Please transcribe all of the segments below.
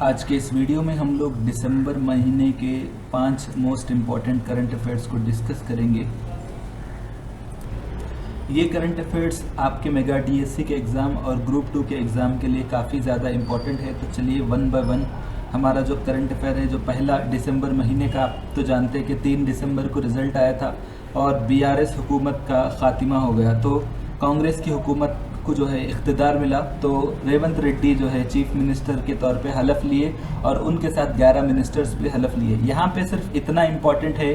आज के इस वीडियो में हम लोग दिसंबर महीने के 5 मोस्ट इम्पॉर्टेंट करंट अफेयर्स को डिस्कस करेंगे। ये करंट अफेयर्स आपके मेगा डीएससी के एग्ज़ाम और ग्रुप 2 के एग्ज़ाम के लिए काफ़ी ज़्यादा इम्पॉर्टेंट है। तो चलिए वन बाय वन हमारा जो करंट अफेयर है, जो पहला दिसंबर महीने का, आप तो जानते हैं कि 3 दिसंबर को रिज़ल्ट आया था और बीआरएस हुकूमत का खात्मा हो गया। तो कांग्रेस की हुकूमत को जो है इख्तिदार मिला, तो रेवंत रेड्डी जो है चीफ मिनिस्टर के तौर पे हलफ लिए और उनके साथ 11 मिनिस्टर्स भी हलफ लिए। यहाँ पे सिर्फ इतना इम्पॉर्टेंट है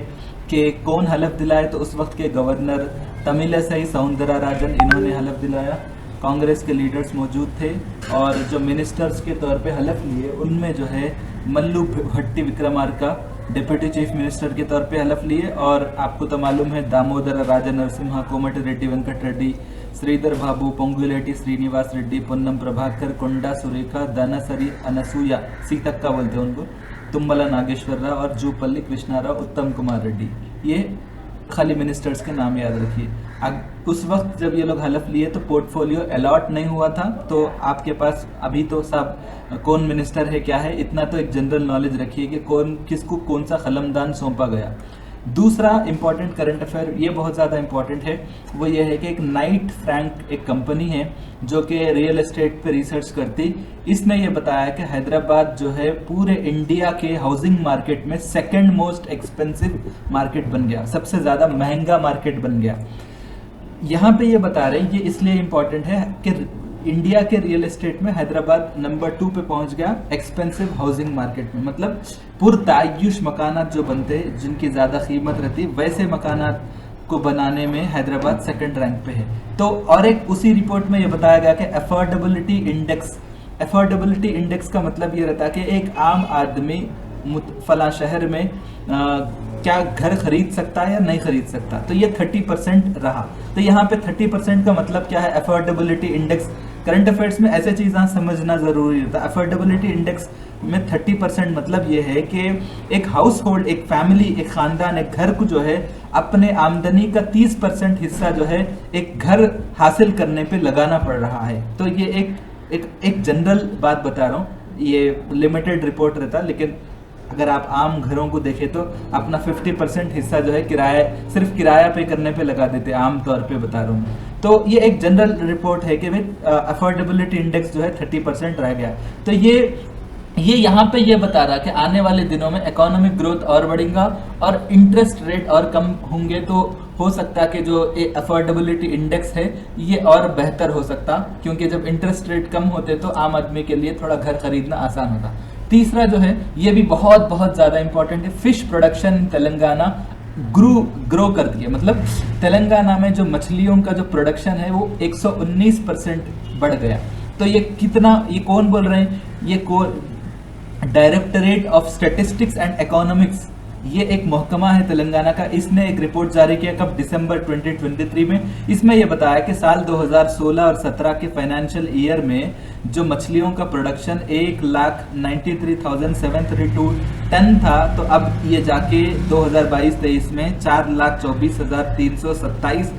कि कौन हलफ दिलाए, तो उस वक्त के गवर्नर तमिलिसाई सौंदरराजन, इन्होंने हलफ दिलाया। कांग्रेस के लीडर्स मौजूद थे और जो मिनिस्टर्स के तौर पे हलफ लिए उनमें जो है मल्लू भट्टी विक्रमार्का डिप्टी चीफ मिनिस्टर के तौर पे हलफ लिए। और आपको तो मालूम है दामोदर राजा नरसिम्हा, कोमट रेड्डी वेंकट रेड्डी, श्रीधर बाबू, पोंगुलेटी श्रीनिवास रेड्डी, पोन्नम प्रभाकर, कोंडा सुरेखा, दानासरी अनसूया, सीतक्का बोलते हैं उनको, तुम्बला नागेश्वर राव और जूपल्ली कृष्णाराव, उत्तम कुमार रेड्डी। ये खाली मिनिस्टर्स के नाम याद रखिए। उस वक्त जब ये लोग हलफ लिए तो पोर्टफोलियो अलॉट नहीं हुआ था, तो आपके पास अभी तो सब कौन मिनिस्टर है क्या है, इतना तो एक जनरल नॉलेज रखिए कि कौन किसको कौन सा कलमदान सौंपा गया। दूसरा इंपॉर्टेंट करंट अफेयर, ये बहुत ज़्यादा इंपॉर्टेंट है, वो ये है कि एक नाइट फ्रैंक एक कंपनी है जो कि रियल एस्टेट पे रिसर्च करती। इसने ये बताया कि हैदराबाद जो है पूरे इंडिया के हाउसिंग मार्केट में सेकंड मोस्ट एक्सपेंसिव मार्केट बन गया, सबसे ज़्यादा महंगा मार्केट बन गया। यहाँ पे ये बता रहे हैं, ये इसलिए इम्पोर्टेंट है कि इंडिया के रियल एस्टेट में हैदराबाद नंबर 2 पे पहुंच गया एक्सपेंसिव हाउसिंग मार्केट में। मतलब पुरतायुश मकानात जो बनते हैं, जिनकी ज़्यादा कीमत रहती है, वैसे मकानात को बनाने में हैदराबाद सेकंड रैंक पे है। तो और एक उसी रिपोर्ट में ये बताया गया कि अफोर्डेबिलिटी इंडेक्स का मतलब ये रहता है कि एक आम आदमी फला शहर में क्या घर खरीद सकता है या नहीं खरीद सकता, तो ये 30% रहा। तो यहाँ पे 30% का मतलब क्या है, अफोर्डेबिलिटी इंडेक्स। करंट अफेयर्स में ऐसे चीज़ें समझना ज़रूरी होता है। अफोर्डेबिलिटी इंडेक्स में 30% मतलब ये है कि एक हाउस होल्ड, एक फैमिली, एक ख़ानदान, एक घर को जो है अपने आमदनी का 30% हिस्सा जो है एक घर हासिल करने पे लगाना पड़ रहा है। तो ये एक जनरल बात बता रहा हूँ, ये लिमिटेड रिपोर्ट रहता है, लेकिन अगर आप आम घरों को देखें तो अपना 50% हिस्सा जो है सिर्फ किराया पे करने पे लगा देते, आम तौर पे बता रहा हूँ। तो ये एक जनरल रिपोर्ट है कि भाई अफोर्डेबिलिटी इंडेक्स जो है 30% रह गया। तो ये यहाँ पे ये बता रहा है कि आने वाले दिनों में इकोनॉमिक ग्रोथ और बढ़ेगा और इंटरेस्ट रेट और कम होंगे, तो हो सकता है कि जो अफोर्डेबिलिटी इंडेक्स है ये और बेहतर हो सकता, क्योंकि जब इंटरेस्ट रेट कम होते तो आम आदमी के लिए थोड़ा घर खरीदना आसान होता। तीसरा जो है ये भी बहुत बहुत ज़्यादा इंपॉर्टेंट है, fish production in Telangana grow कर दिया। मतलब तेलंगाना में जो मछलियों का जो प्रोडक्शन है वो 119% बढ़ गया। तो ये कितना, ये कौन बोल रहे हैं, ये directorate of statistics and economics, ये एक महकमा है तेलंगाना का, इसने एक रिपोर्ट जारी किया कब, दिसंबर 2023 में। इसमें यह बताया कि साल 2016 और 17 के फाइनेंशियल ईयर में जो मछलियों का प्रोडक्शन 1,93,732 टन था, तो अब ये जाके 2022-23 में 4,24,327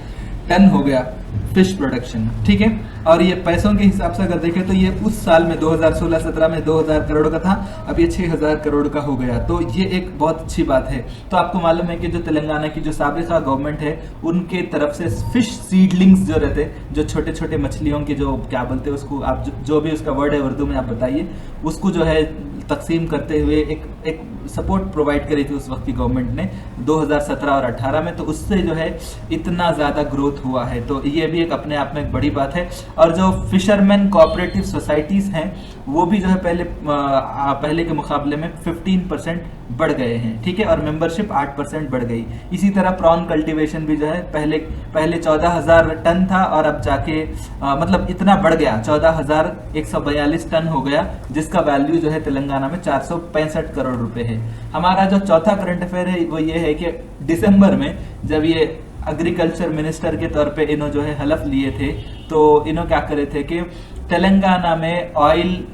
टन हो गया फिश प्रोडक्शन। ठीक है, और ये पैसों के हिसाब से अगर देखें तो ये उस साल में 2016-17 में 2,000 करोड़ का था, अब ये 6,000 करोड़ का हो गया। तो ये एक बहुत अच्छी बात है। तो आपको मालूम है कि जो तेलंगाना की जो साबिका गवर्नमेंट है, उनके तरफ से फिश सीडलिंग्स जो रहते, जो छोटे छोटे मछलियों के, जो क्या बोलते हैं उसको, आप जो भी उसका वर्ड है उर्दू में आप बताइए, उसको जो है तकसीम करते हुए एक सपोर्ट प्रोवाइड करी थी उस वक्त की गवर्नमेंट ने 2017 और 18 में। तो उससे जो है इतना ज़्यादा ग्रोथ हुआ है, तो ये भी एक अपने आप में एक बड़ी बात है। और जो फिशरमैन कोऑपरेटिव सोसाइटीज़ हैं वो भी जो है पहले के मुकाबले में 15% बढ़ गए हैं। ठीक है, और मेंबरशिप 8% बढ़ गई। इसी तरह प्रॉन कल्टीवेशन भी जो है पहले 14,000 टन था और अब जाके मतलब इतना बढ़ गया, 14,142 टन हो गया, जिसका वैल्यू जो है तेलंगाना में 465 करोड़ रुपए है। हमारा जो चौथा करंट अफेयर है वो ये है कि दिसंबर में जब ये एग्रीकल्चर मिनिस्टर के तौर पे इन्हों जो है हलफ लिए थे, तो इन्हों क्या करे थे कि तेलंगाना में ऑयल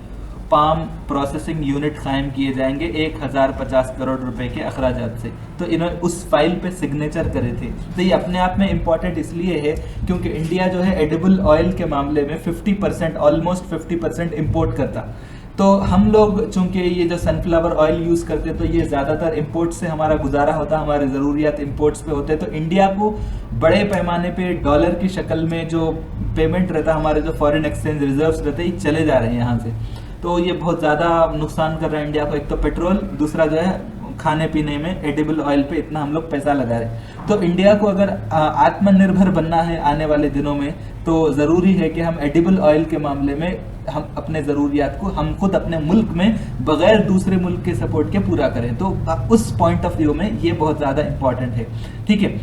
पाम प्रोसेसिंग यूनिट कायम किए जाएंगे 1,050 करोड़ रुपए के अखराजात से। तो इन्होंने उस फाइल पे सिग्नेचर करे थे। तो ये अपने आप में इम्पोर्टेंट इसलिए है क्योंकि इंडिया जो है एडिबल ऑयल के मामले में 50%, ऑलमोस्ट 50% इम्पोर्ट करता। तो हम लोग चूंकि ये जो सनफ्लावर ऑयल यूज़ करते हैं तो ये ज़्यादातर इंपोर्ट से हमारा गुजारा होता है, हमारे ज़रूरियात इंपोर्ट्स पे होते हैं। तो इंडिया को बड़े पैमाने पे डॉलर की शक्ल में जो पेमेंट रहता है, हमारे जो फॉरेन एक्सचेंज रिजर्व्स रहते हैं, ये चले जा रहे हैं यहाँ से। तो ये बहुत ज़्यादा नुकसान कर रहा है इंडिया को। एक तो पेट्रोल, दूसरा जो है खाने पीने में एडिबल ऑयल पे इतना हम लोग पैसा लगा रहे हैं। तो इंडिया को अगर आत्मनिर्भर बनना है आने वाले दिनों में, तो ज़रूरी है कि हम एडिबल ऑयल के मामले में हम अपने ज़रूरियात को हम खुद अपने मुल्क में बगैर दूसरे मुल्क के सपोर्ट के पूरा करें। तो उस पॉइंट ऑफ व्यू में ये बहुत ज़्यादा इंपॉर्टेंट है। ठीक है,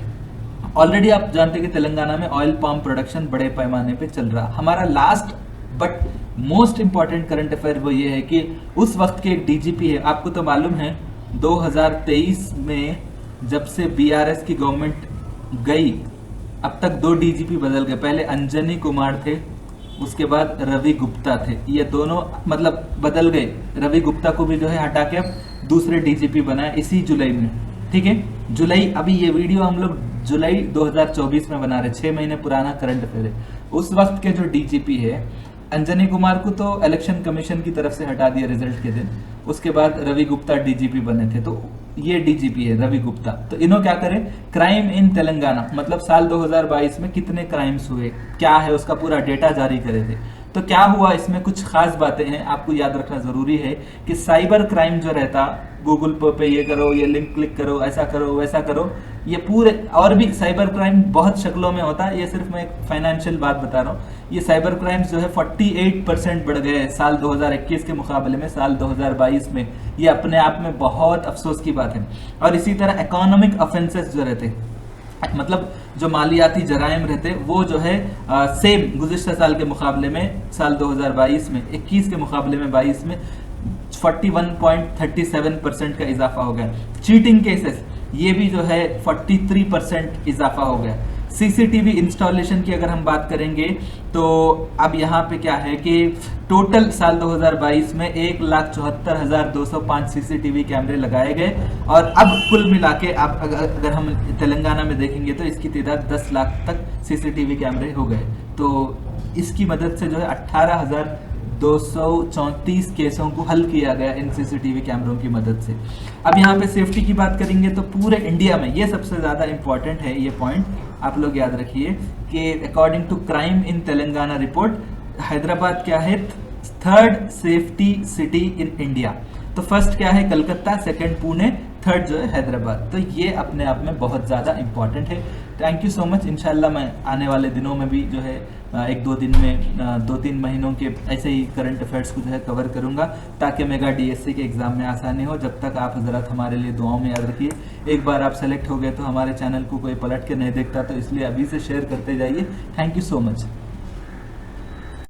ऑलरेडी आप जानते हैं कि तेलंगाना में ऑयल पाम प्रोडक्शन बड़े पैमाने पे चल रहा। हमारा last but most important current affair वो ये है कि उस वक्त के एक डीजीपी है, आपको तो मालूम है 2023 में जब से बीआरएस की गवर्नमेंट गई, अब तक 2 डीजीपी बदल गए। पहले अंजनी कुमार थे, उसके बाद रवि गुप्ता थे। ये दोनों मतलब बदल गए। रवि गुप्ता को भी जो है हटा के अब दूसरे डीजीपी बनाए इसी जुलाई में। ठीक है, जुलाई, अभी ये वीडियो हम लोग जुलाई 2024 में बना रहे, 6 महीने पुराना करंट अफेयर है। उस वक्त के जो डीजीपी है अंजनी कुमार को तो इलेक्शन कमीशन की तरफ से हटा दिया रिजल्ट के दिन, उसके बाद रवि गुप्ता डीजीपी बने थे। तो ये डीजीपी है रवि गुप्ता। तो इन्हों क्या करें, क्राइम इन तेलंगाना, मतलब साल 2022 में कितने क्राइम्स हुए, क्या है उसका पूरा डेटा जारी करे थे। तो क्या हुआ, इसमें कुछ खास बातें हैं, आपको याद रखना जरूरी है कि साइबर क्राइम जो रहता, गूगल पे ये करो, ये लिंक क्लिक करो, ऐसा करो, वैसा करो, ये पूरे और भी साइबर क्राइम बहुत शक्लों में होता है। ये सिर्फ मैं एक फाइनेंशियल बात बता रहा हूँ। ये साइबर क्राइम्स जो है 48% बढ़ गए साल 2021 के मुकाबले में साल 2022 में। ये अपने आप में बहुत अफसोस की बात है। और इसी तरह इकोनॉमिक ऑफेंसेस जो रहते, मतलब जो मालियाती जराइम रहते, वो जो है सेम गुज़िश्ता साल के मुकाबले में, साल 2022 में 21 के मुकाबले में 22 में 41.37% का इजाफा हो गया। चीटिंग केसेस ये भी जो है 43% इजाफा हो गया। सीसीटीवी इंस्टॉलेशन की अगर हम बात करेंगे तो अब यहाँ पे क्या है कि टोटल साल 2022 में 1,74,205 सीसीटीवी कैमरे लगाए गए, और अब कुल मिला के आप अगर हम तेलंगाना में देखेंगे तो इसकी तादाद 10 लाख तक सीसीटीवी कैमरे हो गए। तो इसकी मदद से जो है 18,234 केसों को हल किया गया इन सीसीटीवी कैमरों की मदद से। अब यहाँ पे सेफ्टी की बात करेंगे तो पूरे इंडिया में ये सबसे ज़्यादा इंपॉर्टेंट है, ये पॉइंट आप लोग याद रखिए कि according to crime in Telangana report, Hyderabad क्या है, 3rd safety city in India. तो फर्स्ट क्या है कलकत्ता, सेकंड पुणे, थर्ड जो है हैदराबाद। तो ये अपने आप में बहुत ज़्यादा इंपॉर्टेंट है। Thank you so much. इंशाल्लाह मैं आने वाले दिनों में भी जो है 1-2 दिन में 2-3 महीनों के ऐसे ही करंट अफेयर्स को जो है कवर करूंगा, ताकि मेगा डीएससी के एग्ज़ाम में आसानी हो। जब तक आप हजरत हमारे लिए दुआओं में याद रखिए। एक बार आप सेलेक्ट हो गए तो हमारे चैनल को कोई पलट के नहीं देखता, तो इसलिए अभी से शेयर करते जाइए। Thank you so much.